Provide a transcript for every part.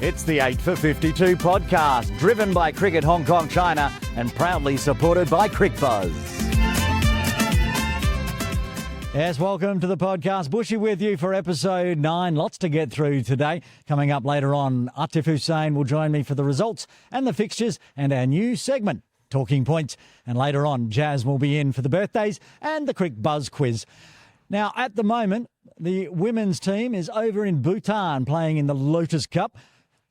It's the 8 for 52 podcast, driven by Cricket Hong Kong, China, and proudly supported by CricBuzz. Yes, welcome to the podcast. Buschy with you for episode 9. Lots to get through today. Coming up later on, Atif Hussain will join me for the results and the fixtures and our new segment, Talking Points. And later on, Jazz will be in for the birthdays and the CricBuzz quiz. Now, at the moment, the women's team is over in Bhutan playing in the Lotus Cup.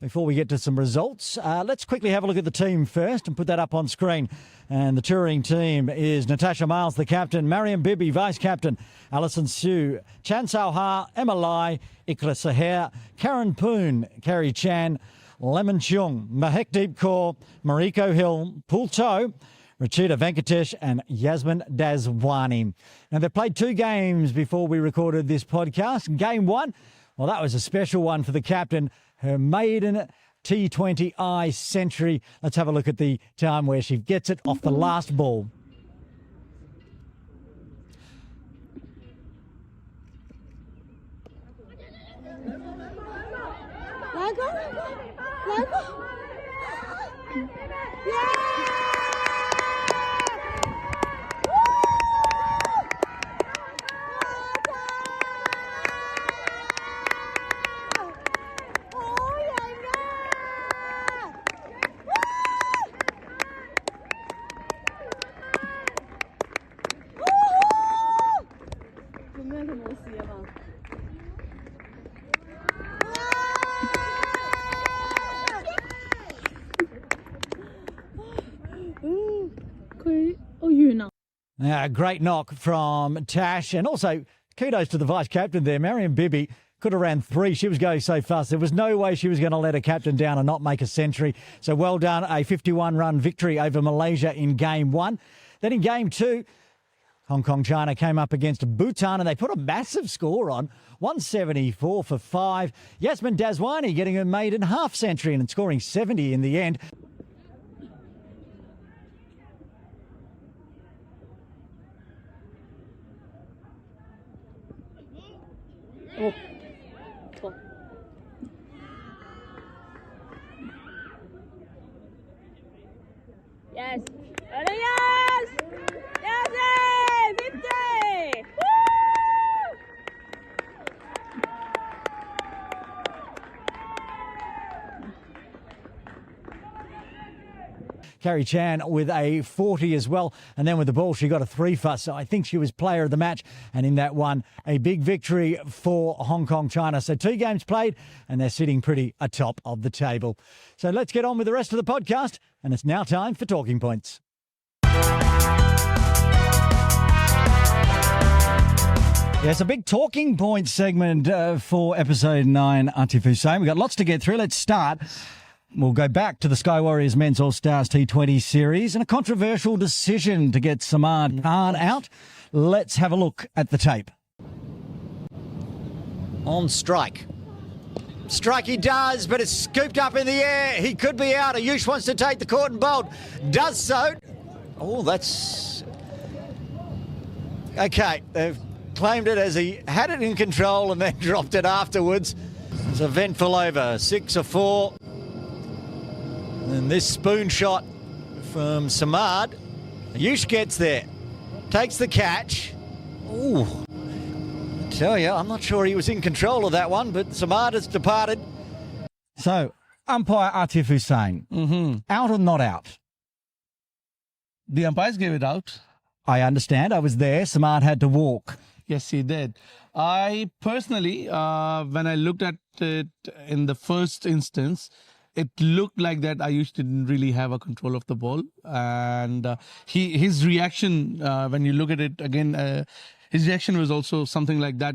Before we get to some results, let's quickly have a look at the team first and put that up on screen. And the touring team is Natasha Miles, the captain, Mariam Bibi, vice-captain, Alison Sue, Chan Sao Ha, Emma Lai, Ikra Saher, Karen Poon, Carrie Chan, Lemon Chung, Mahekdeep Kaur, Mariko Hill, Pul To, Rachita Venkatesh and Yasmin Daswani. Now, they've played 2 games before we recorded this podcast. Game 1, well, that was a special one for the captain, her maiden T20I century. Let's have a look at the time where she gets it off the last ball. Great knock from Tash, and also kudos to the vice-captain there, Mariam Bibi. Could have ran 3. She was going so fast. There was no way she was going to let her captain down and not make a century. So well done, a 51-run victory over Malaysia in Game 1. Then in Game 2, Hong Kong, China came up against Bhutan and they put a massive score on, 174 for 5. Yasmin Daswani getting her maiden half-century and scoring 70 in the end. Oh. Cool. Yes. Ready, yes! Yes! 50! Woo! Carrie Chan with a 40 as well. And then with the ball, she got a 3 for. So I think she was player of the match. And in that one, a big victory for Hong Kong, China. So 2 games played and they're sitting pretty atop of the table. So let's get on with the rest of the podcast. And it's now time for Talking Points. Yes, a big Talking Points segment for episode 9, Atif Hussain. We've got lots to get through. Let's start. We'll go back to the Sky Warriors Men's All-Stars T20 series and a controversial decision to get Samad Khan out. Let's have a look at the tape. On strike. Strike he does, but it's scooped up in the air. He could be out. Ayush wants to take the court and bolt. Does so. Oh, that's... Okay, they've claimed it as he had it in control and then dropped it afterwards. It's a eventful over. 6 or 4. And this spoon shot from Samad. Ayush gets there. Takes the catch. Ooh. I tell you, I'm not sure he was in control of that one, but Samad has departed. So, umpire Atif Hussain, out or not out? The umpires gave it out. I understand. I was there. Samad had to walk. Yes, he did. I personally, when I looked at it in the first instance, it looked like that Ayush didn't really have a control of the ball. And his reaction, when you look at it again, his reaction was also something like that.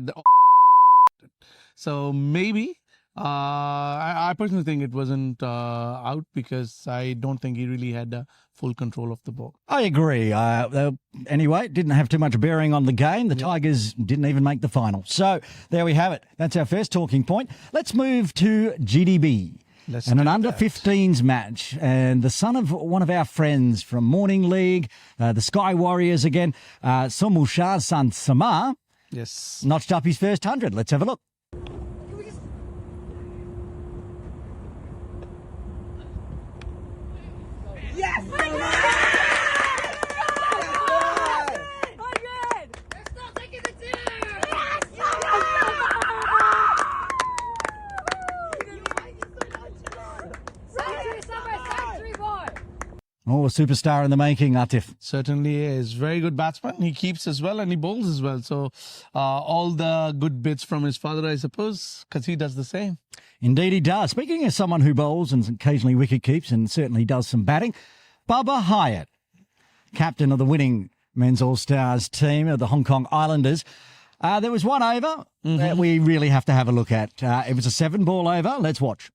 So maybe, I personally think it wasn't out because I don't think he really had full control of the ball. I agree. Anyway, it didn't have too much bearing on the game. The Tigers didn't even make the final. So there we have it. That's our first talking point. Let's move to GDB. And an under-15s match. And the son of one of our friends from Morning League, the Sky Warriors again, Somushar San Samar, yes, notched up his first 100. Let's have a look. Oh, a superstar in the making, Atif. Certainly is. Very good batsman. He keeps as well and he bowls as well. So all the good bits from his father, I suppose, because he does the same. Indeed he does. Speaking of someone who bowls and occasionally wicket keeps and certainly does some batting, Bubba Hyatt, captain of the winning men's All-Stars team of the Hong Kong Islanders. There was one over that we really have to have a look at. It was a 7-ball over. Let's watch.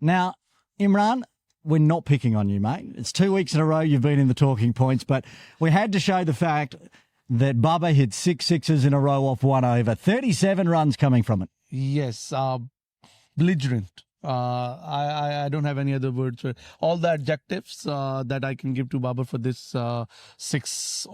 Now, Imran, we're not picking on you, mate. It's 2 weeks in a row you've been in the talking points, but we had to show the fact that Bubba hit 6 sixes in a row off 1 over. 37 runs coming from it. Yes, belligerent. I don't have any other words for it. All the adjectives that I can give to Baba for this sixes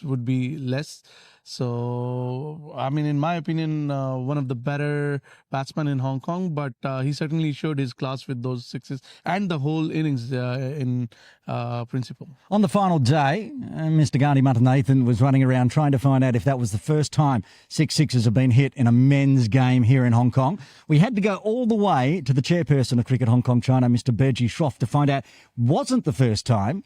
would be less. So, I mean, in my opinion, one of the better batsmen in Hong Kong, but he certainly showed his class with those sixes and the whole innings in principle. On the final day, Mr. Gandhi Nathan was running around trying to find out if that was the first time 6 sixes have been hit in a men's game here in Hong Kong. We had to go all the way to the chairperson of Cricket Hong Kong China, Mr. Buschy Shroff, to find out wasn't the first time.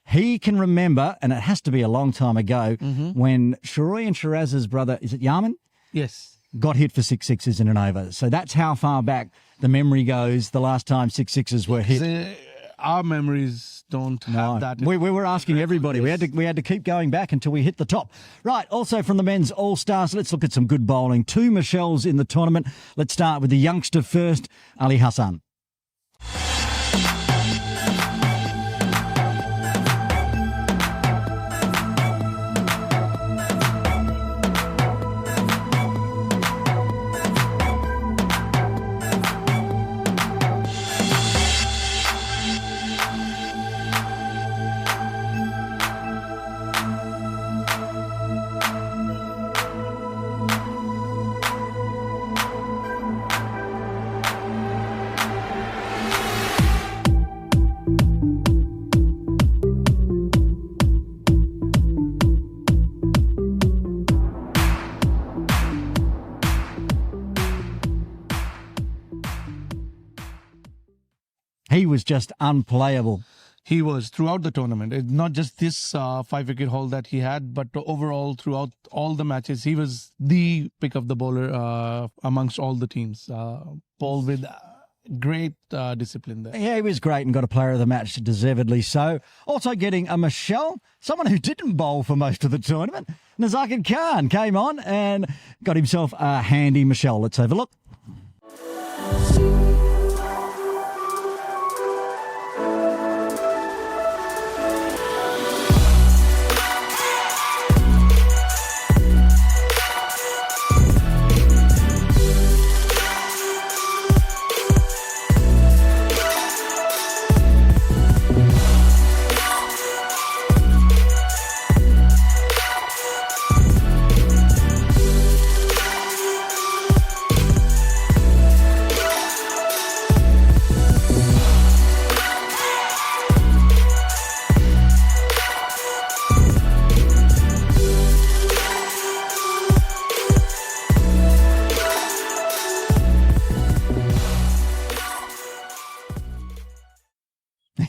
He can remember, and it has to be a long time ago, when Shiroi and Shiraz's brother, is it Yaman? Yes. Got hit for 6 sixes in an over. So that's how far back the memory goes, the last time 6 sixes were hit. Our memories don't have that. We were asking everybody. We had to keep going back until we hit the top. Right, also from the men's All-Stars, let's look at some good bowling. 2 Michelles in the tournament. Let's start with the youngster first, Ali Hassan. He was just unplayable. He was throughout the tournament. It's not just this 5-wicket haul that he had, but overall throughout all the matches, he was the pick of the bowler amongst all the teams. Bowled with great discipline there. Yeah, he was great and got a player of the match, deservedly so. Also getting a Michelle, someone who didn't bowl for most of the tournament. Nazakid Khan came on and got himself a handy Michelle. Let's have a look.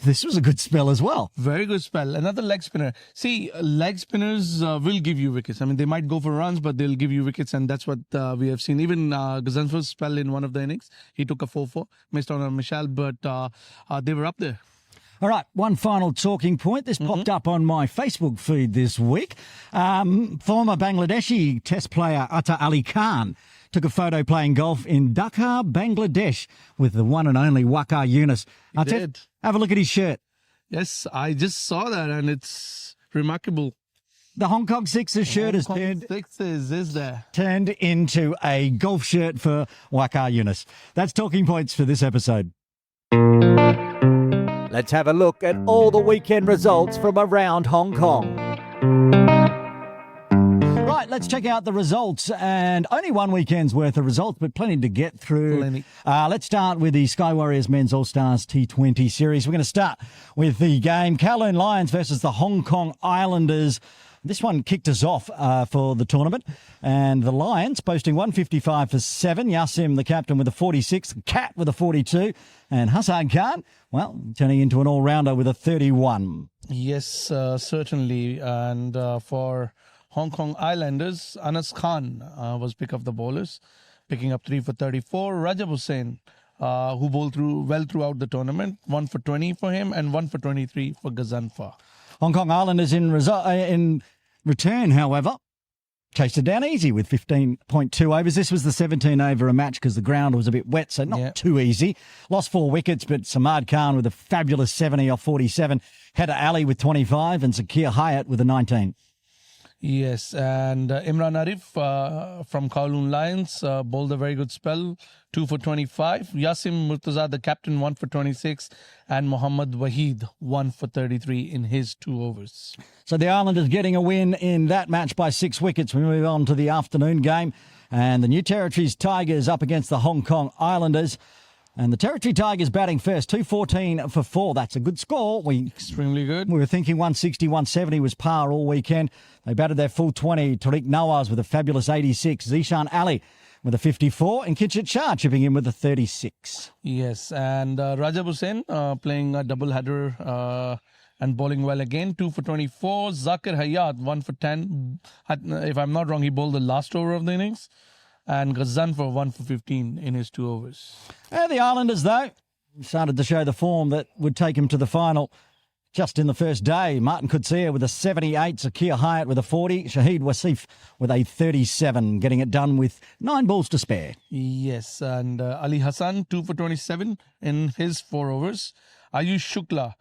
This was a good spell as well. Very good spell. Another leg spinner. See, leg spinners will give you wickets. I mean, they might go for runs, but they'll give you wickets, and that's what we have seen. Even Gazanfer's spell in one of the innings, he took a 4-4, missed on a Michelle, but they were up there. All right, one final talking point. This popped up on my Facebook feed this week. Former Bangladeshi Test player Atta Ali Khan took a photo playing golf in Dhaka, Bangladesh, with the one and only Waqar Younis. did. Have a look at his shirt. Yes, I just saw that and it's remarkable. The Hong Kong Sixers shirt has Sixes is there. turned into a golf shirt for Waqar Younis. That's talking points for this episode. Let's have a look at all the weekend results from around Hong Kong. Right, let's check out the results. And only one weekend's worth of results, but plenty to get through. Plenty. Let's start with the Sky Warriors Men's All-Stars T20 series. We're going to start with the game Kowloon Lions versus the Hong Kong Islanders. This one kicked us off for the tournament. And the Lions posting 155 for 7. Yasim, the captain, with a 46. Cat with a 42. And Hassan Khan, well, turning into an all-rounder with a 31. Yes, certainly. And for Hong Kong Islanders, Anas Khan was pick of the bowlers, picking up 3 for 34. Rajab Hussain, who bowled well throughout the tournament, 1 for 20 for him and 1 for 23 for Ghazanfar. Hong Kong Islanders in return, however, chased it down easy with 15.2 overs. This was the 17 over a match because the ground was a bit wet, so not too easy. Lost 4 wickets, but Samad Khan with a fabulous 70 off 47. Header Ali with 25 and Zakir Hayat with a 19. Yes, and Imran Arif from Kowloon Lions bowled a very good spell, 2 for 25. Yasim Murtaza, the captain, 1 for 26. And Mohammad Waheed, 1 for 33 in his 2 overs. So the Islanders getting a win in that match by 6 wickets. We move on to the afternoon game. And the New Territories Tigers up against the Hong Kong Islanders. And the Territory Tigers batting first, 214 for 4. That's a good score. Extremely good. We were thinking 160, 170 was par all weekend. They batted their full 20. Tariq Nawaz with a fabulous 86. Zishan Ali with a 54. And Kitchit Shah chipping in with a 36. Yes, and Rajab Hussain playing a double header and bowling well again, 2 for 24. Zakir Hayat, 1 for 10. If I'm not wrong, he bowled the last over of the innings. And Ghazanfar 1 for 15 in his 2 overs. And the Islanders, though, started to show the form that would take him to the final just in the first day. Martin Kutsia with a 78, Zakir Hayat with a 40, Shahid Wasif with a 37, getting it done with 9 balls to spare. Yes, and Ali Hassan, 2 for 27 in his 4 overs. Ayush Shukla,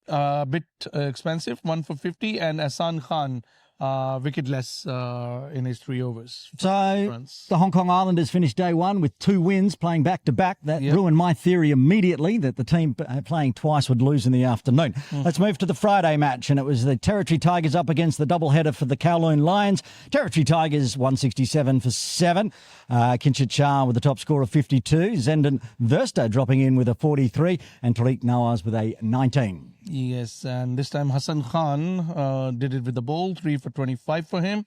a bit expensive, 1 for 50, and Ahsan Khan, wicketless in his 3 overs. So the Hong Kong Islanders finished day one with 2 wins, playing back-to-back. That ruined my theory immediately that the team playing twice would lose in the afternoon. Let's move to the Friday match, and it was the Territory Tigers up against the doubleheader for the Kowloon Lions. Territory Tigers 167 for 7. Kinchit Shah with the top score of 52. Zendan Verster dropping in with a 43, and Tariq Nawaz with a 19. Yes, and this time Hassan Khan did it with the ball, 3 for 25 for him.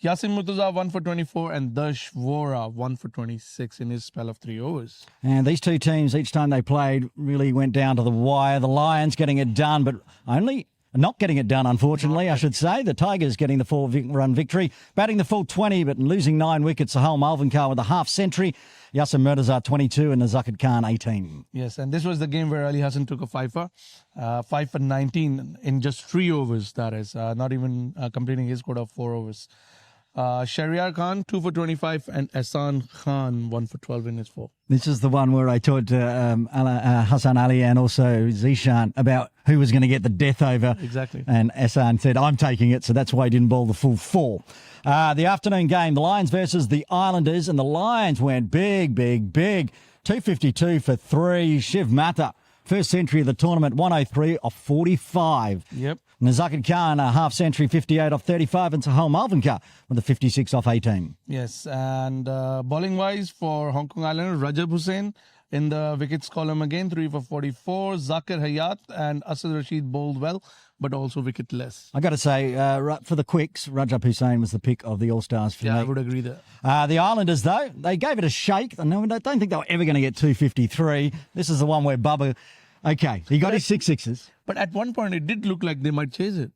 Yasim Murtaza, 1 for 24, and Dash Vora, 1 for 26 in his spell of 3 overs. And these two teams, each time they played, really went down to the wire. The Lions getting it done, but only not getting it done, unfortunately, I should say. The Tigers getting the 4-run victory, batting the full 20, but losing 9 wickets. Sahal Malvinkar with a half-century. Yasim Murtaza 22 and Nazakid Khan 18. Yes, and this was the game where Ali Hassan took a 5 for 19 in just 3 overs, that is, not even completing his quota of 4 overs. Shahryar Khan, 2 for 25, and Ahsan Khan, 1 for 12 in his 4. This is the one where I talked to Hassan Ali and also Zishan about who was going to get the death over. Exactly. And Ahsan said, I'm taking it, so that's why he didn't bowl the full 4. The afternoon game, the Lions versus the Islanders, and the Lions went big. 252 for 3. Shiv Mata, first century of the tournament, 103 off 45. Yep. Nazakid Khan, a half century, 58 off 35, and Sahal Malvinkar with a 56 off 18. Yes, and bowling-wise for Hong Kong Islanders, Rajab Hussain in the wickets column again, 3 for 44. Zakir Hayat and Asad Rashid bowled well, but also wicketless. I got to say, for the quicks, Rajab Hussain was the pick of the All-Stars for me. Yeah, I would agree there. The Islanders, though, they gave it a shake. I don't think they were ever going to get 253. This is the one where Bubba, okay, he got his 6 sixes. But at one point, it did look like they might chase it.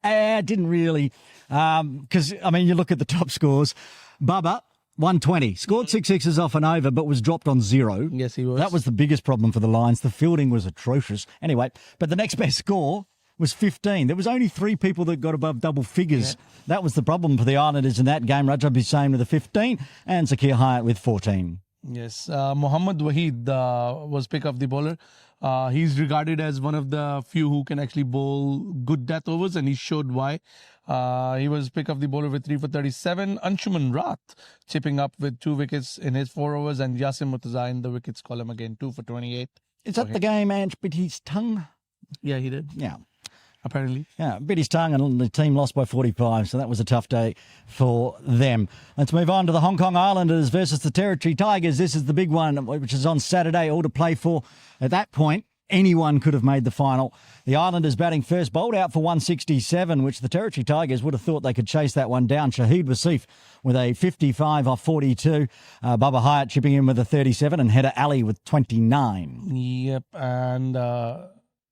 Didn't really, because, I mean, you look at the top scores. Bubba 120. Scored 6 sixes off and over, but was dropped on 0. Yes, he was. That was the biggest problem for the Lions. The fielding was atrocious. Anyway, but the next best score was 15. There was only 3 people that got above double figures. Yeah. That was the problem for the Islanders in that game. Rajab Hussain with a 15 and Zakir Hyatt with 14. Yes, Mohammad Waheed was pick of the bowler. He's regarded as one of the few who can actually bowl good death overs, and he showed why. He was pick of the bowler with 3 for 37. Anshuman Rath chipping up with 2 wickets in his 4 overs, and Yasim Murtaza in the wickets column again, 2 for 28. Is that the game Ange bit his tongue? Yeah, he did. Yeah. Apparently. Yeah, bit his tongue and the team lost by 45, so that was a tough day for them. Let's move on to the Hong Kong Islanders versus the Territory Tigers. This is the big one, which is on Saturday, all to play for. At that point, anyone could have made the final. The Islanders batting first, bowled out for 167, which the Territory Tigers would have thought they could chase that one down. Shahid Wasif with a 55 off 42. Bubba Hyatt chipping in with a 37 and Header Ali with 29. Yep, and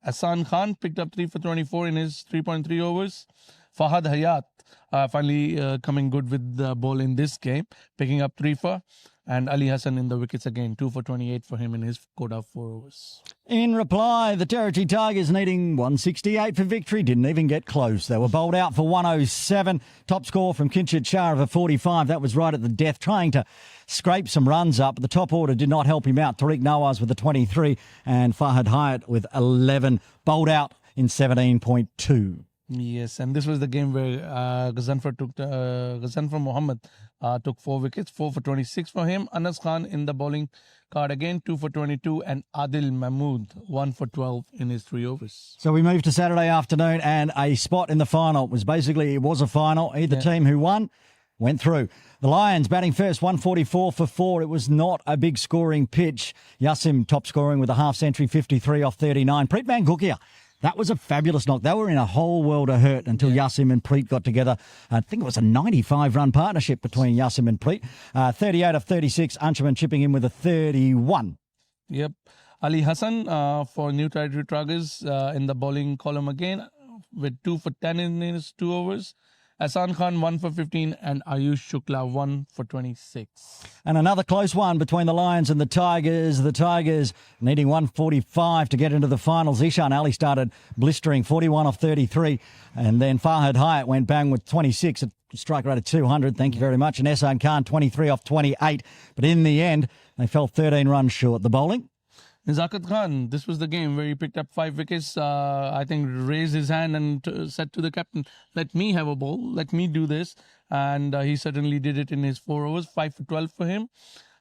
Hassan Khan picked up 3 for 24 in his 3.3 overs. Fahad Hayat finally coming good with the ball in this game, picking up 3 for. And Ali Hassan in the wickets again, 2 for 28 for him in his quota of 4 overs. In reply, the Territory Tigers needing 168 for victory. Didn't even get close. They were bowled out for 107. Top score from Kinchit Shah of a 45. That was right at the death, trying to scrape some runs up. The top order did not help him out. Tariq Nawaz with a 23 and Fahad Hyatt with 11. Bowled out in 17.2. Yes, and this was the game where Ghazanfar Mohammed took 4 wickets, 4 for 26 for him. Anas Khan in the bowling card again, 2 for 22, and Adil Mahmood, 1 for 12 in his 3 overs. So we moved to Saturday afternoon, and a spot in the final. It was a final. Either team who won went through. The Lions batting first, 144 for 4. It was not a big scoring pitch. Yasim top scoring with a half century, 53 off 39. Preet Mangukia. That was a fabulous knock. They were in a whole world of hurt until Yasim and Preet got together. I think it was a 95-run partnership between Yasim and Preet. 38 of 36, Anshuman chipping in with a 31. Yep. Ali Hassan for New Territory Tigers in the bowling column again with 2 for 10 in his 2 overs. Hassan Khan 1 for 15 and Ayush Shukla 1 for 26. And another close one between the Lions and the Tigers. The Tigers needing 145 to get into the finals. Ishan Ali started blistering, 41 off 33. And then Fahad Hyatt went bang with 26 at strike rate of 200. Thank you very much. And Ehsan Khan 23 off 28. But in the end, they fell 13 runs short. The bowling? Zakat Khan, this was the game where he picked up 5 wickets. I think raised his hand and said to the captain, let me have a ball, let me do this. And he certainly did it in his 4 overs, 5 for 12 for him.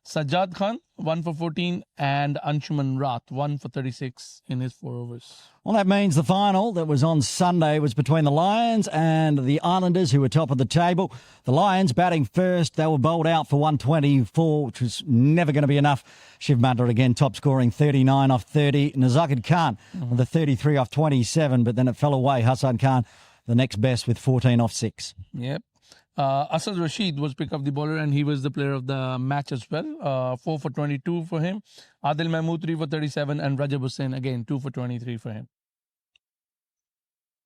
Sajjad Khan, 1 for 14, and Anshuman Rath, 1 for 36 in his 4 overs. Well, that means the final that was on Sunday was between the Lions and the Islanders, who were top of the table. The Lions batting first. They were bowled out for 124, which was never going to be enough. Shiv Mandar again top scoring, 39 off 30. Nazakid Khan with a 33 off 27, but then it fell away. Hassan Khan, the next best, with 14 off 6. Yep. Asad Rashid was pick of the bowler and he was the player of the match as well. 4 for 22 for him. Adil Mahmood 3 for 37 and Rajab Hussain again 2 for 23 for him.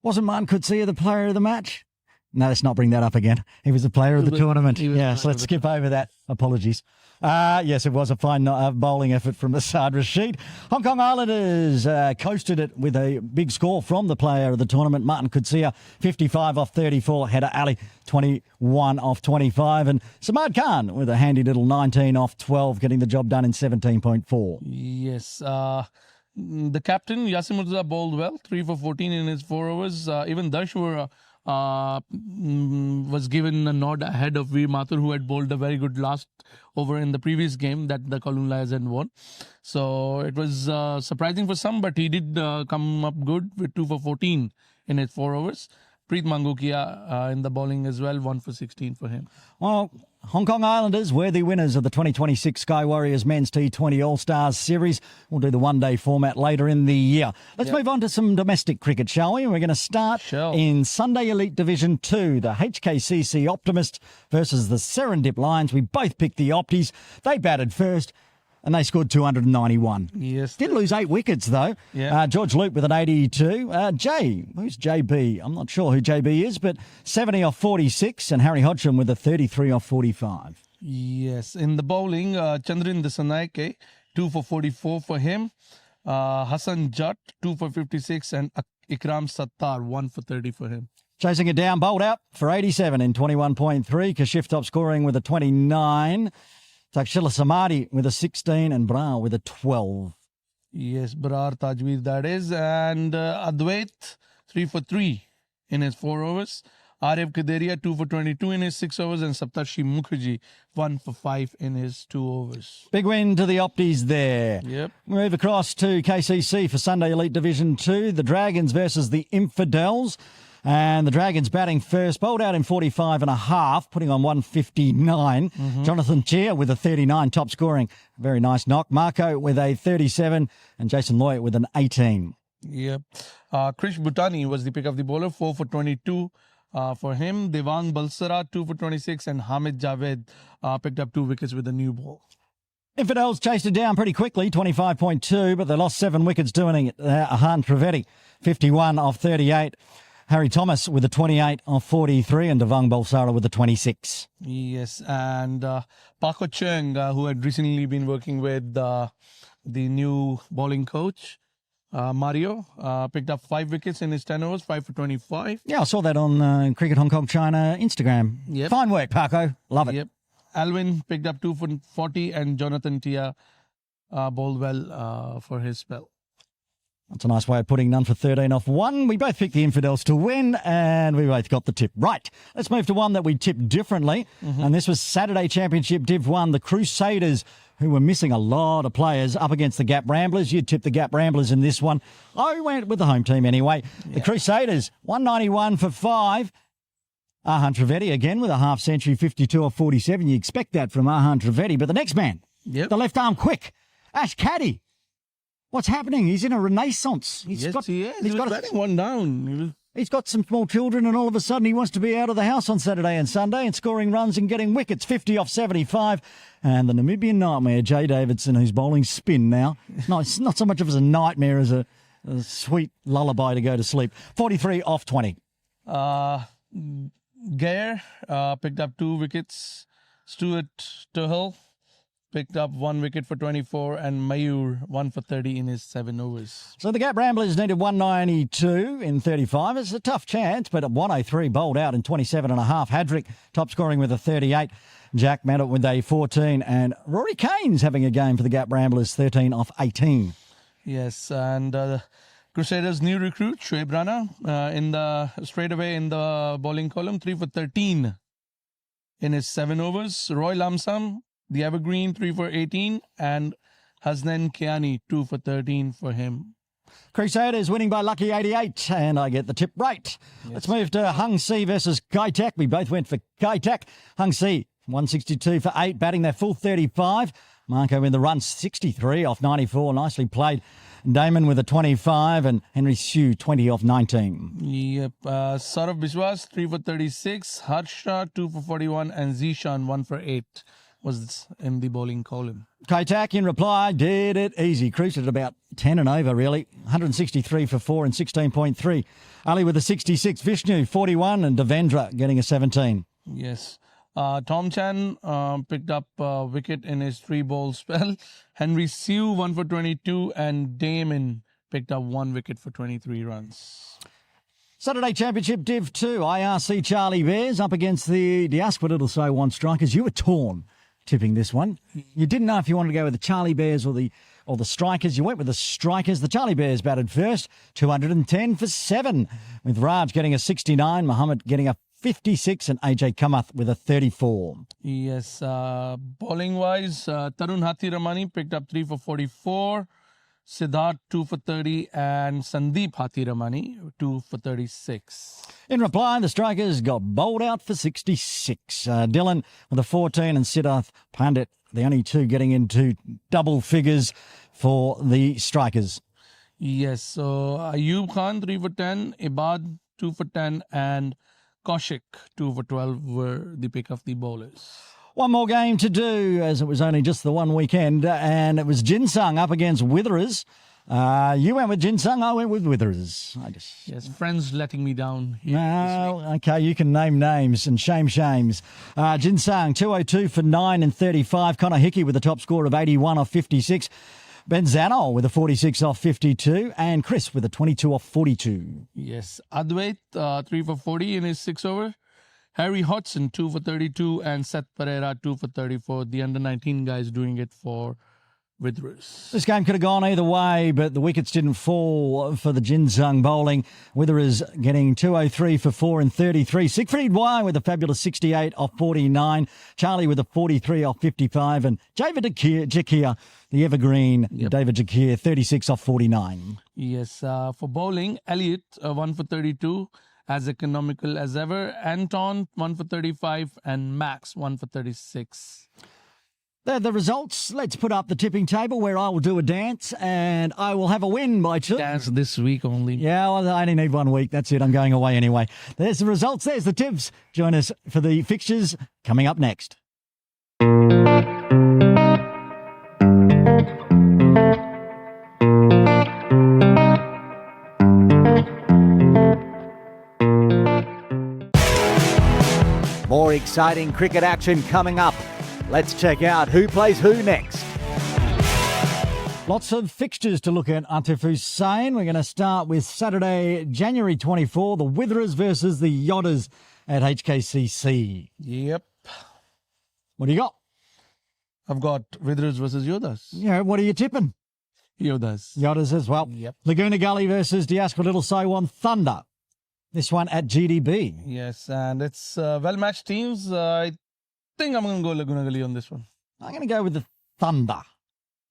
Wasn't Man Kutsia the player of the match? No, let's not bring that up again. He was the player of the tournament. Yes, let's skip over that. Apologies. Yes, it was a fine bowling effort from Asad Rashid. Hong Kong Islanders coasted it with a big score from the player of the tournament, Martin Kutsia, 55 off 34. Header Ali, 21 off 25. And Samad Khan with a handy little 19 off 12, getting the job done in 17.4. Yes. The captain, Yasim Murtaza, bowled well, 3 for 14 in his 4 overs. Even Dashwar was given a nod ahead of Veer Mathur, who had bowled a very good last over in the previous game that the Kowloon Lions had won. So it was surprising for some, but he did come up good with 2 for 14 in his 4 overs. Preet Mangukia in the bowling as well, 1 for 16 for him. Well, Hong Kong Islanders, worthy winners of the 2026 Sky Warriors Men's T20 All-Stars Series. We'll do the one-day format later in the year. Let's move on to some domestic cricket, shall we? We're going to start in Sunday Elite Division 2, the HKCC Optimists versus the Serendip Lions. We both picked the Opties. They batted first, and they scored 291. Yes. Did lose 8 wickets, though. Yeah. George Luke with an 82. Who's JB? I'm not sure who JB is, but 70 off 46. And Harry Hodgson with a 33 off 45. Yes, in the bowling, Chandran Disanaike, 2 for 44 for him. Hassan Jat, 2 for 56, and Ikram Sattar, 1 for 30 for him. Chasing it down, bowled out for 87 in 21.3. Kashif top scoring with a 29. Takshila Samadi with a 16 and Bra with a 12. Yes, Brar Tajveer that is. And Advait, 3 for 3 in his 4 overs. Arif Kaderia, 2 for 22 in his 6 overs. And Saptarshi Mukherjee, 1 for 5 in his 2 overs. Big win to the Opties there. Yep. Move across to KCC for Sunday Elite Division 2. The Dragons versus the Infidels. And the Dragons batting first, bowled out in 45 and a half, putting on 159. Jonathan Cheer with a 39, top scoring. Very nice knock. Marco with a 37 and Jason Loy with an 18. Yep. Krish Bhutani was the pick of the bowler, 4 for 22 for him. Devang Balsara, 2 for 26, and Hamid Javed picked up 2 wickets with a new ball. Infidels chased it down pretty quickly, 25.2, but they lost 7 wickets doing it. Ahan Trivedi, 51 off 38. Harry Thomas with a 28 off 43 and Devang Balsara with a 26. Yes, and Paco Cheng, who had recently been working with the new bowling coach, Mario, picked up 5 wickets in his 10 overs, 5 for 25. Yeah, I saw that on Cricket Hong Kong China Instagram. Yep. Fine work, Paco. Love it. Yep. Alvin picked up 2 for 40 and Jonathan Tia bowled well for his spell. That's a nice way of putting none for 13 off 1. We both picked the Infidels to win, and we both got the tip right. Let's move to one that we tipped differently, and this was Saturday Championship Div 1, the Crusaders, who were missing a lot of players up against the Gap Ramblers. You tipped the Gap Ramblers in this one. I went with the home team anyway. The Crusaders, 191 for 5. Ahan Trivedi again with a half century, 52 off 47. You expect that from Ahan Trivedi, but the next man, the left arm quick, Ash Caddy. What's happening? He's in a renaissance. He is. He's got batting one down. He's got some small children, and all of a sudden he wants to be out of the house on Saturday and Sunday and scoring runs and getting wickets. 50 off 75. And the Namibian nightmare, Jay Davidson, who's bowling spin now. No, it's not so much of as a nightmare as a sweet lullaby to go to sleep. 43 off 20. Gair picked up 2 wickets. Stuart Tuchel picked up 1 wicket for 24 and Mayur 1 for 30 in his 7 overs. So the Gap Ramblers needed 192 in 35. It's a tough chance, but at 103 bowled out in 27 and a half. Hadrick top scoring with a 38. Jack Maddock with a 14 and Rory Kane's having a game for the Gap Ramblers, 13 off 18. Yes, and Crusaders' new recruit, Shoaib Rana, in the straightaway in the bowling column, 3 for 13 in his 7 overs. Roy Lamsam, the Evergreen, 3 for 18, and Hasnan Kiani, 2 for 13 for him. Crusaders winning by lucky 88, and I get the tip right. Yes. Let's move to Hung Si versus Kai Tak. We both went for Kai Tak. Hung Si, 162 for 8, batting their full 35. Marco in the run, 63 off 94. Nicely played. Damon with a 25 and Henry Sue, 20 off 19. Yep. Saurav Biswas, 3 for 36. Harsha, 2 for 41. And Zishan, 1 for 8. Was in the bowling column. Kai Tak in reply did it easy. Cruised at about 10 and over, really. 163 for 4 and 16.3. Ali with a 66. Vishnu, 41. And Devendra getting a 17. Yes. Tom Chan picked up a wicket in his 3-ball spell. Henry Sue, 1 for 22. And Damon picked up 1 wicket for 23 runs. Saturday Championship Div 2. IRC Charlie Bears up against the Diaspora Little So One Strikers. You were torn tipping this one. You didn't know if you wanted to go with the Charlie Bears or the Strikers. You went with the Strikers. The Charlie Bears batted first, 210 for 7, with Raj getting a 69, Muhammad getting a 56, and AJ Kamath with a 34. Yes, bowling-wise, Tarun Hathiramani picked up 3 for 44, Siddharth 2 for 30, and Sandeep Hathiramani 2 for 36. In reply, the Strikers got bowled out for 66. Dylan with a 14 and Siddharth Pandit, the only two getting into double figures for the Strikers. Yes, so Ayub Khan 3 for 10, Ibad 2 for 10, and Kaushik 2 for 12 were the pick of the bowlers. One more game to do, as it was only just the one weekend, and it was Jinsung up against Witherers. You went with Jinsung, I went with Witherers. Yes, friends letting me down here. No, okay, you can name names and shames. Jinsung, 202 for 9 and 35. Connor Hickey with a top score of 81 off 56. Ben Zanol with a 46 off 52. And Chris with a 22 off 42. Yes, Advait, 3 for 40 in his 6 over. Harry Hodgson, 2 for 32. And Seth Pereira, 2 for 34. The under-19 guys doing it for Witherers. This game could have gone either way, but the wickets didn't fall for the Jinsung bowling. Witherers getting 203 for 4 and 33. Siegfried Y with a fabulous 68 off 49. Charlie with a 43 off 55. And David Jakir, the evergreen David Jakir, 36 off 49. Yes, for bowling, Elliot, 1 for 32. As economical as ever. Anton, 1 for 35. And Max, 1 for 36. They're the results. Let's put up the tipping table where I will do a dance and I will have a win by 2. Dance this week only. Yeah, well, I only need 1 week. That's it. I'm going away anyway. There's the results. There's the tips. Join us for the fixtures coming up next. More exciting cricket action coming up. Let's check out who plays who next. Lots of fixtures to look at, Atif Hussain. We're going to start with Saturday, January 24, the Witherers versus the Yodders at HKCC. Yep. What do you got? I've got Witherers versus Yodders. Yeah, what are you tipping? Yodders. Yodders as well. Yep. Laguna Gully versus Diaspora Little Saiwan Thunder. This one at GDB. Yes, and it's well-matched teams. I think I'm going to go Laguna Gully on this one. I'm going to go with the Thunder.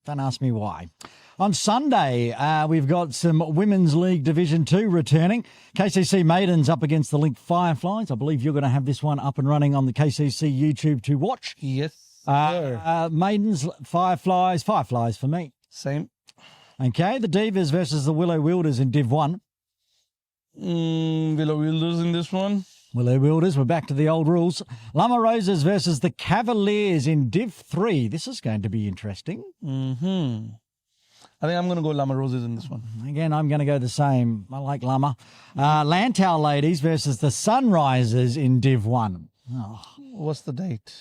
Don't ask me why. On Sunday, we've got some Women's League Division 2 returning. KCC Maidens up against the Link Fireflies. I believe you're going to have this one up and running on the KCC YouTube to watch. Yes, sir. Maidens, Fireflies for me. Same. Okay, the Divas versus the Willow Wilders in Div 1. Willow Wilders in this one. Willow Wilders, we're back to the old rules. Lama Roses versus the Cavaliers in Div 3. This is going to be interesting. I think I'm going to go Lama Roses in this one. Again, I'm going to go the same. I like Lama. Lantau Ladies versus the Sunrisers in Div 1. Oh. What's the date?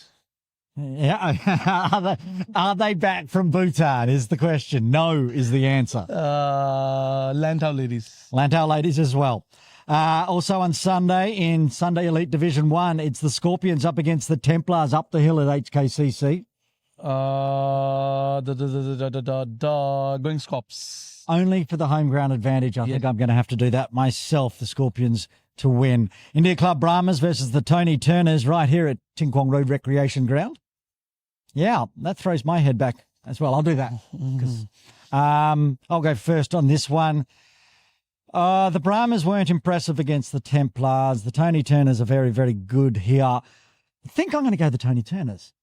Yeah, are they back from Bhutan is the question. No is the answer. Lantau Ladies. Lantau Ladies as well. Also on Sunday, in Sunday Elite Division 1, it's the Scorpions up against the Templars up the hill at HKCC. Going Scops. Only for the home ground advantage. I think I'm going to have to do that myself, the Scorpions to win. India Club Brahmas versus the Tony Turners right here at Ting Kwong Road Recreation Ground. Yeah, that throws my head back as well. I'll do that. I'll go first on this one. The Brahmas weren't impressive against the Templars. The Tony Turners are very, very good here. I think I'm going to go the Tony Turners.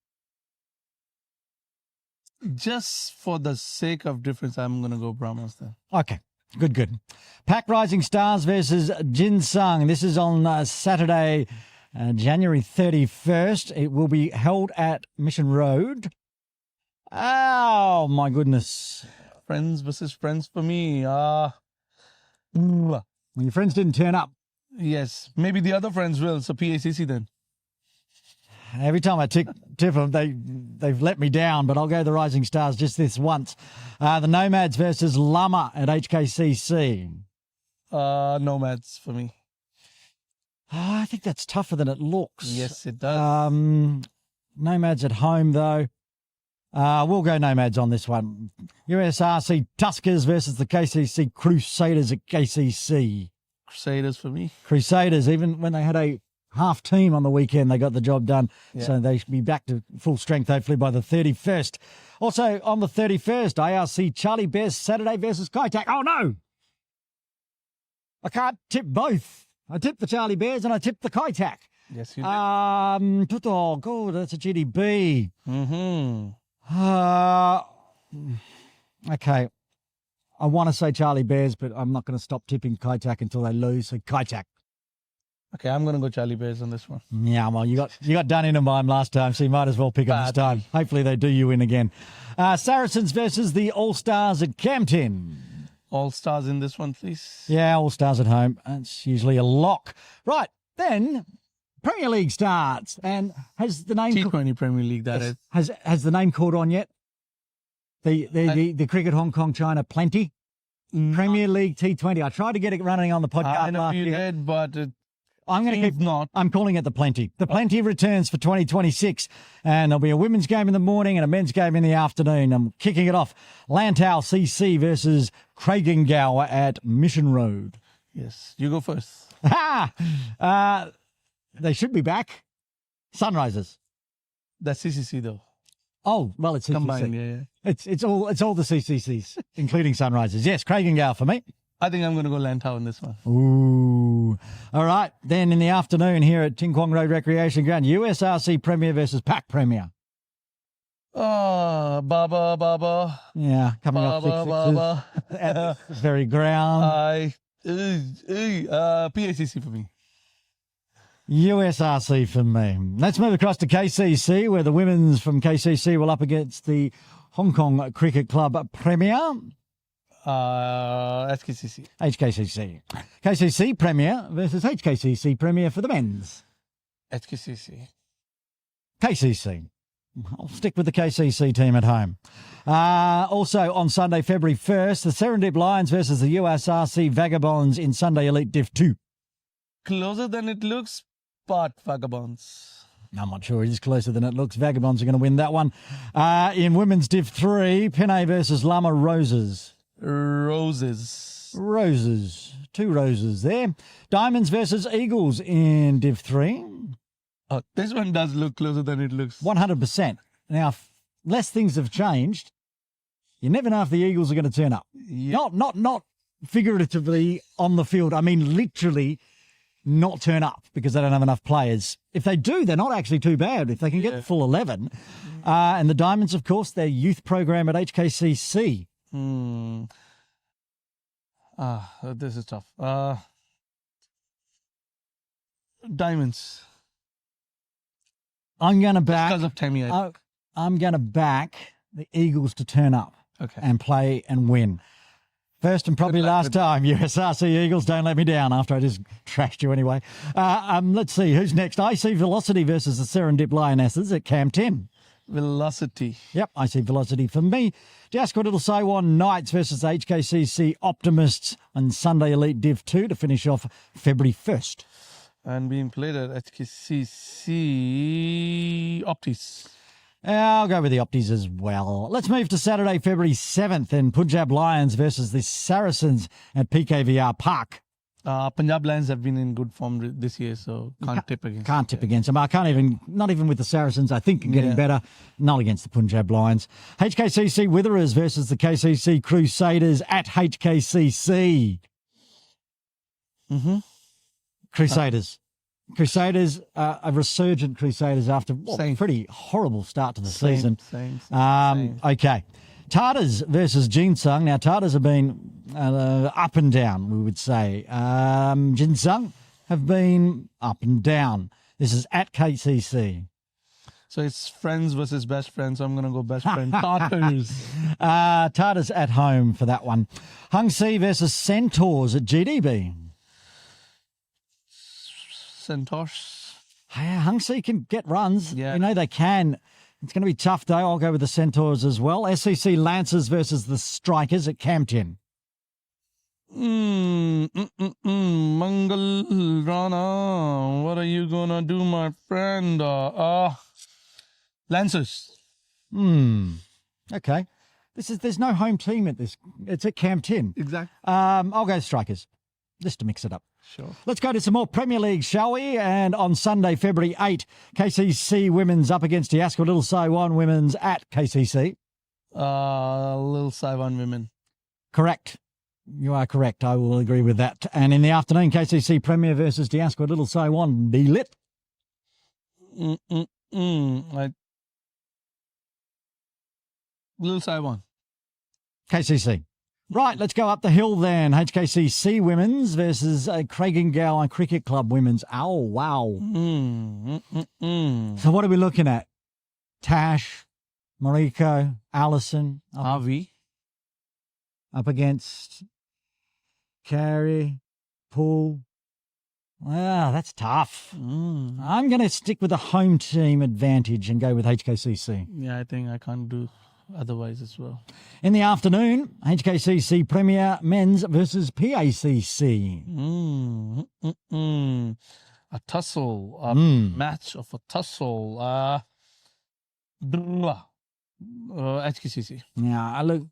Just for the sake of difference, I'm going to go Brahmas then. Okay, good. Pack Rising Stars versus Jinsung. This is on Saturday, January 31st. It will be held at Mission Road. Oh, my goodness. Friends versus friends for me. Well, your friends didn't turn up. Yes, maybe the other friends will. So PACC then. Every time I tip them, they've let me down, but I'll go the Rising Stars just this once. The Nomads versus Lama at HKCC. Nomads for me. I think that's tougher than it looks. Yes, it does. Nomads at home, though. We'll go Nomads on this one. USRC Tuskers versus the KCC Crusaders at KCC. Crusaders for me. Crusaders, even when they had a half team on the weekend, they got the job done. Yeah. So they should be back to full strength, hopefully, by the 31st. Also, on the 31st, ARC Charlie Bears Saturday versus Kaitak. Oh, no! I can't tip both. I tipped the Charlie Bears and I tipped the Kaitak. Yes, you did. Oh, God, that's a GDB. Okay. I want to say Charlie Bears, but I'm not going to stop tipping Kaitak until they lose. So Kaitak. Okay, I'm going to go Charlie Bears on this one. Yeah, well, you got done in a mime last time, so you might as well pick up this time. Hopefully they do you in again. Saracens versus the All-Stars at Campton. All Stars in this one, please. Yeah, All Stars at home. That's usually a lock. Right, then Premier League starts. And has the name... T20 Premier League, that is. Has the name caught on yet? The cricket Hong Kong China plenty? Premier League T20. I tried to get it running on the podcast I know last you year. did, but I'm going to keep not. I'm calling it the Plenty. The Plenty returns for 2026, and there'll be a women's game in the morning and a men's game in the afternoon. I'm kicking it off. Lantau CC versus Craigengower at Mission Road. Yes, you go first. They should be back. Sunrisers. That's CCC though. Oh, well, it's CCC. Combined, yeah. It's all the CCCs, including Sunrisers. Yes, Craigengower for me. I think I'm going to go Lantau in this one. Ooh. All right. Then in the afternoon here at Ting Kwong Road Recreation Ground, USRC Premier versus Pac Premier. Oh, Baba. Yeah, coming Baba, off 6 sixes at this very ground. PACC for me. USRC for me. Let's move across to KCC, where the women's from KCC will up against the Hong Kong Cricket Club Premier. HKCC. HKCC. KCC Premier versus HKCC Premier for the men's. HKCC. KCC. I'll stick with the KCC team at home. Also on Sunday, February 1st, the Serendip Lions versus the USRC Vagabonds in Sunday Elite Div 2. Closer than it looks, but Vagabonds. I'm not sure it is closer than it looks. Vagabonds are going to win that one. In women's Div 3, Penay versus Lama Roses. Roses. 2 roses there. Diamonds versus Eagles in Div 3. Oh, this one does look closer than it looks. 100%. Now, less things have changed. You never know if the Eagles are going to turn up. Yeah. Not figuratively on the field. I mean, literally not turn up because they don't have enough players. If they do, they're not actually too bad if they can get the full 11. And the Diamonds, of course, their youth program at HKCC. This is tough. Diamonds. I'm going to back... Because of Tammy. I'm going to back the Eagles to turn up and play and win. First and probably last time, USRC Eagles, don't let me down after I just trashed you anyway. Let's see, who's next? IC Velocity versus the Serendip Lionesses at Cam 10. Velocity. Yep, I see Velocity for me. Jasco Little Saiwan Knights versus HKCC Optimists on Sunday Elite Div 2 to finish off February 1st. And being played at HKCC Optis. I'll go with the Opties as well. Let's move to Saturday, February 7th in Punjab Lions versus the Saracens at PKVR Park. Punjab Lions have been in good form this year, so can't tip against. Can't tip against them. I can't even, not even with the Saracens, I think getting better. Not against the Punjab Lions. HKCC Witherers versus the KCC Crusaders at HKCC. Crusaders. Crusaders, a resurgent Crusaders after a pretty horrible start to the season. Same. Okay. Tartars versus Jinsung. Now, Tartars have been up and down, we would say. Jinsung have been up and down. This is at KCC. So it's friends versus best friends. So I'm going to go best friend. Tartars. Tartars at home for that one. Hung Si versus Centaurs at GDB. Centaurs. Hung Si can get runs. Yeah. You know they can. It's going to be tough, though. I'll go with the Centaurs as well. SCC Lancers versus the Strikers at Campton. Mangal Rana, what are you going to do, my friend? Lancers. Okay. There's no home team at this. It's at Campton. Exactly. I'll go Strikers, just to mix it up. Sure. Let's go to some more Premier League, shall we? And on Sunday, February 8, KCC Women's up against Yasko Little Saiwan Women's at KCC. Little Saiwan Women. Correct. You are correct. I will agree with that. And in the afternoon, KCC Premier versus Diasco Little Saiwan D-Lit. Little Saiwan. KCC. Right, let's go up the hill then. HKCC Women's versus Craigengower Cricket Club Women's. Oh, wow. So what are we looking at? Tash, Mariko, Allison. Avi. Up against carry, pull. Wow, that's tough. I'm going to stick with the home team advantage and go with HKCC. Yeah, I think I can't do otherwise as well. In the afternoon, HKCC Premier Men's versus PACC. A tussle, a match of a tussle. HKCC. Now, look,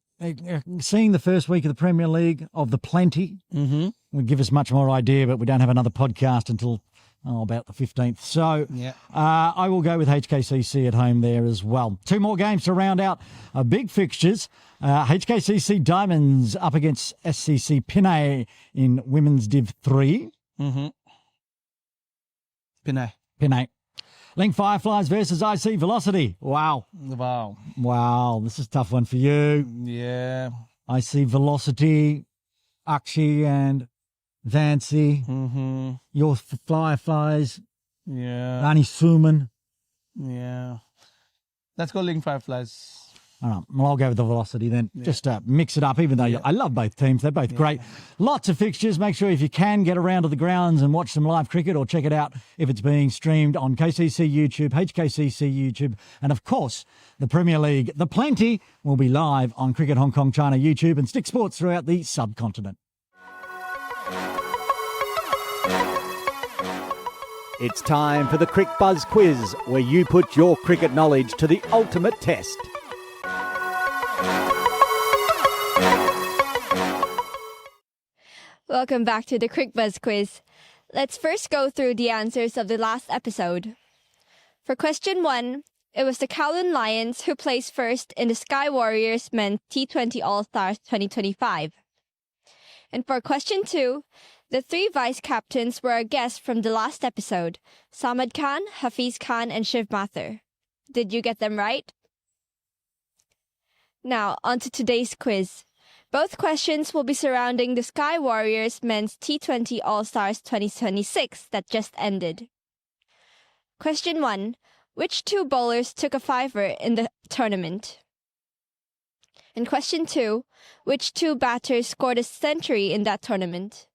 seeing the first week of the Premier League of the plenty would give us much more idea, but we don't have another podcast until about the 15th. So I will go with HKCC at home there as well. Two more games to round out big fixtures. HKCC Diamonds up against SCC Pinay in Women's Div 3. Pinay. Link Fireflies versus IC Velocity. Wow. This is a tough one for you. Yeah. Yeah. Rani Suman. Yeah. Let's go Link Fireflies. All right, well, I'll go with the Velocity then. Yeah. Just mix it up, even though I love both teams. They're both great. Lots of fixtures. Make sure if you can get around to the grounds and watch some live cricket or check it out if it's being streamed on KCC YouTube, HKCC YouTube, and, of course, the Premier League. The Plenty will be live on Cricket Hong Kong China YouTube and Stick Sports throughout the subcontinent. It's time for the Crick Buzz Quiz, where you put your cricket knowledge to the ultimate test. Welcome back to the Crick Buzz Quiz. Let's first go through the answers of the last episode. For question 1, it was the Kowloon Lions who placed first in the Sky Warriors Men's T20 All-Stars 2025. And for question 2, the 3 vice-captains were a guest from the last episode, Samad Khan, Hafiz Khan, and Shiv Mathur. Did you get them right? Now, on to today's quiz. Both questions will be surrounding the Sky Warriors Men's T20 All-Stars 2026 that just ended. Question 1. Which 2 bowlers took a fiver in the tournament? And question 2. Which 2 batters scored a century in that tournament?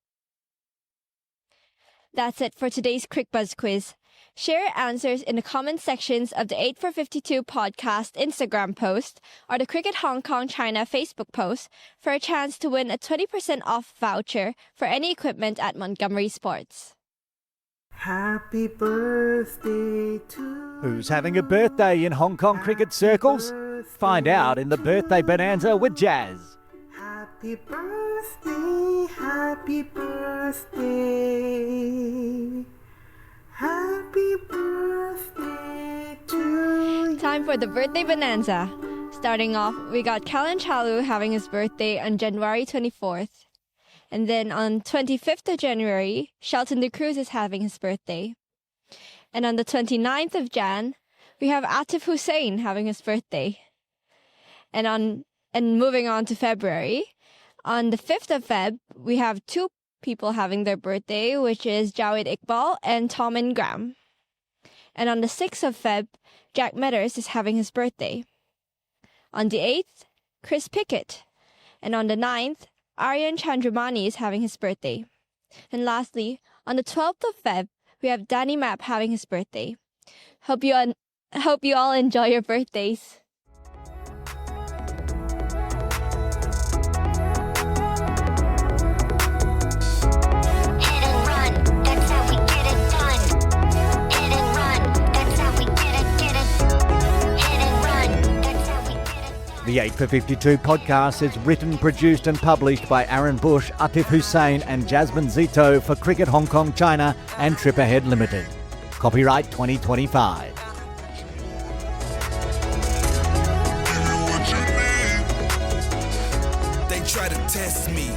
That's it for today's Crick Buzz Quiz. Share your answers in the comment sections of the 8 for 52 podcast Instagram post or the Cricket Hong Kong China Facebook post for a chance to win a 20% off voucher for any equipment at Montgomery Sports. Happy birthday to Who's having a birthday in Hong Kong cricket circles? Find out in the Birthday Bonanza with Jazz. Happy birthday, happy birthday. Happy birthday to you. Time for the Birthday Bonanza. Starting off, we got Kalan Chalu having his birthday on January 24th. And then on 25th of January, Shelton De Cruz is having his birthday. And on the 29th of Jan, we have Atif Hussain having his birthday. And moving on to February, on the 5th of Feb, we have 2 people having their birthday, which is Jawed Iqbal and Tom Ingram. And on the 6th of Feb, Jack Metters is having his birthday. On the 8th, Chris Pickett. And on the 9th, Aryan Chandramani is having his birthday. And lastly, on the 12th of Feb, we have Danny Mapp having his birthday. Hope you all enjoy your birthdays. The 8 for 52 podcast is written, produced and published by Aaron Bush, Atif Hussain and Jasmine Zito for Cricket Hong Kong China and Trip Ahead Limited. Copyright 2025. They try to test me.